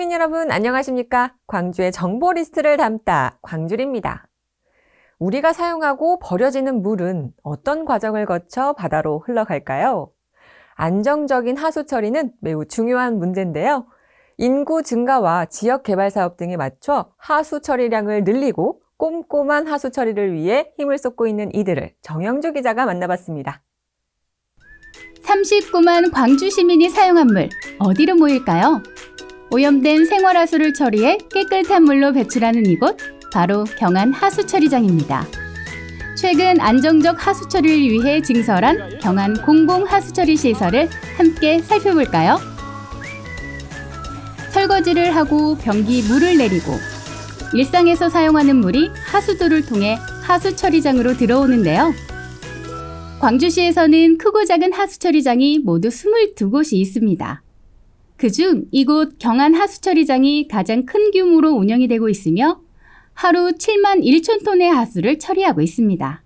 시민 여러분 안녕하십니까? 광주의 정보 리스트를 담다 광주리입니다. 우리가 사용하고 버려지는 물은 어떤 과정을 거쳐 바다로 흘러갈까요? 안정적인 하수 처리는 매우 중요한 문제인데요. 인구 증가와 지역 개발 사업 등에 맞춰 하수 처리량을 늘리고 꼼꼼한 하수 처리를 위해 힘을 쏟고 있는 이들을 정영주 기자가 만나봤습니다. 39만 광주 시민이 사용한 물, 어디로 모일까요? 오염된 생활하수를 처리해 깨끗한 물로 배출하는 이곳, 바로 경안 하수처리장입니다. 최근 안정적 하수처리를 위해 증설한 경안 공공하수처리 시설을 함께 살펴볼까요? 설거지를 하고 변기 물을 내리고 일상에서 사용하는 물이 하수도를 통해 하수처리장으로 들어오는데요. 광주시에서는 크고 작은 하수처리장이 모두 22곳이 있습니다. 그중 이곳 경안 하수처리장이 가장 큰 규모로 운영이 되고 있으며 하루 7만 1천 톤의 하수를 처리하고 있습니다.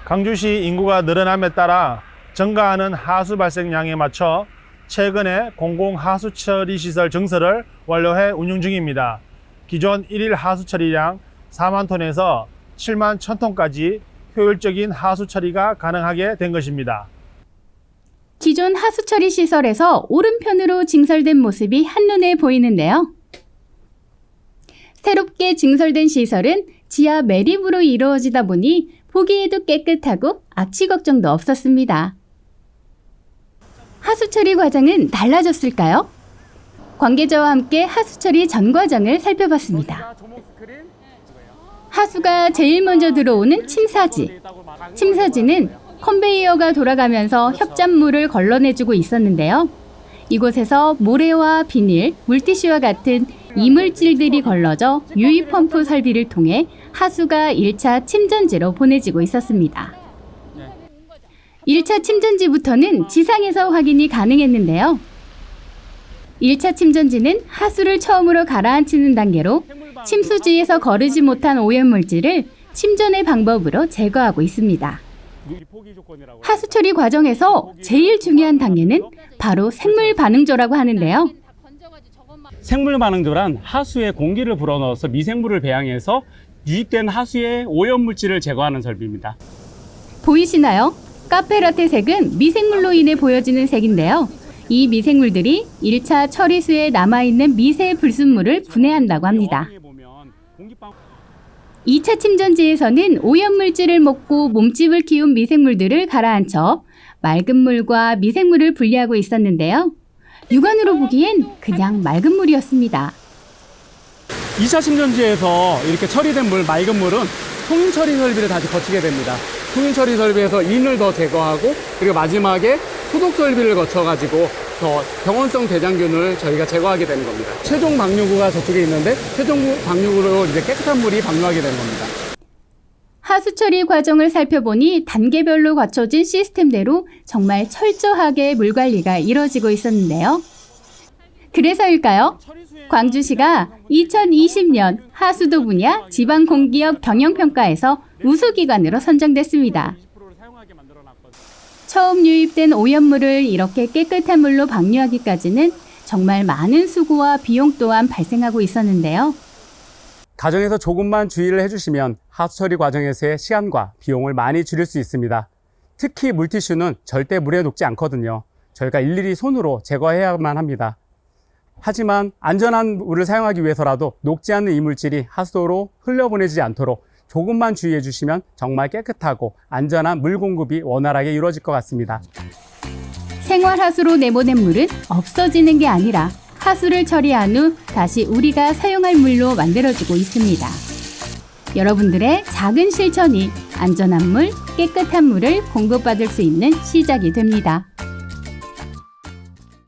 광주시 인구가 늘어남에 따라 증가하는 하수 발생량에 맞춰 최근에 공공하수처리시설 증설을 완료해 운영 중입니다. 기존 1일 하수처리량 4만 톤에서 7만 1천 톤까지 효율적인 하수 처리가 가능하게 된 것입니다. 기존 하수처리 시설에서 오른편으로 증설된 모습이 한눈에 보이는데요. 새롭게 증설된 시설은 지하 매립으로 이루어지다 보니 보기에도 깨끗하고 악취 걱정도 없었습니다. 하수처리 과정은 달라졌을까요? 관계자와 함께 하수처리 전 과정을 살펴봤습니다. 하수가 제일 먼저 들어오는 침사지. 침사지는 컨베이어가 돌아가면서 협잡물을 걸러내주고 있었는데요. 이곳에서 모래와 비닐, 물티슈와 같은 이물질들이 걸러져 유입펌프 설비를 통해 하수가 1차 침전지로 보내지고 있었습니다. 1차 침전지부터는 지상에서 확인이 가능했는데요. 1차 침전지는 하수를 처음으로 가라앉히는 단계로 침수지에서 거르지 못한 오염물질을 침전의 방법으로 제거하고 있습니다. 하수처리 과정에서 제일 중요한 단계는 바로 생물반응조라고 하는데요. 생물반응조란 하수에 공기를 불어넣어서 미생물을 배양해서 유입된 하수의 오염물질을 제거하는 설비입니다. 보이시나요? 카페라테 색은 미생물로 인해 보여지는 색인데요. 이 미생물들이 1차 처리수에 남아있는 미세 불순물을 분해한다고 합니다. 2차 침전지에서는 오염물질을 먹고 몸집을 키운 미생물들을 가라앉혀 맑은 물과 미생물을 분리하고 있었는데요. 육안으로 보기엔 그냥 맑은 물이었습니다. 2차 침전지에서 이렇게 처리된 물, 맑은 물은 통인처리 설비를 다시 거치게 됩니다. 통인처리 설비에서 인을 더 제거하고 그리고 마지막에 소독 설비를 거쳐가지고 더 병원성 대장균을 저희가 제거하게 되는 겁니다. 최종 방류구가 저쪽에 있는데 최종 방류구로 이제 깨끗한 물이 방류하게 되는 겁니다. 하수처리 과정을 살펴보니 단계별로 갖춰진 시스템대로 정말 철저하게 물 관리가 이뤄지고 있었는데요. 그래서일까요? 광주시가 2020년 하수도 분야 지방공기업 경영평가에서 우수기관으로 선정됐습니다. 처음 유입된 오염물을 이렇게 깨끗한 물로 방류하기까지는 정말 많은 수고와 비용 또한 발생하고 있었는데요. 가정에서 조금만 주의를 해주시면 하수처리 과정에서의 시간과 비용을 많이 줄일 수 있습니다. 특히 물티슈는 절대 물에 녹지 않거든요. 저희가 일일이 손으로 제거해야만 합니다. 하지만 안전한 물을 사용하기 위해서라도 녹지 않는 이물질이 하수도로 흘려보내지 않도록 조금만 주의해 주시면 정말 깨끗하고 안전한 물 공급이 원활하게 이루어질 것 같습니다. 생활하수로 내보낸 물은 없어지는 게 아니라 하수를 처리한 후 다시 우리가 사용할 물로 만들어지고 있습니다. 여러분들의 작은 실천이 안전한 물, 깨끗한 물을 공급받을 수 있는 시작이 됩니다.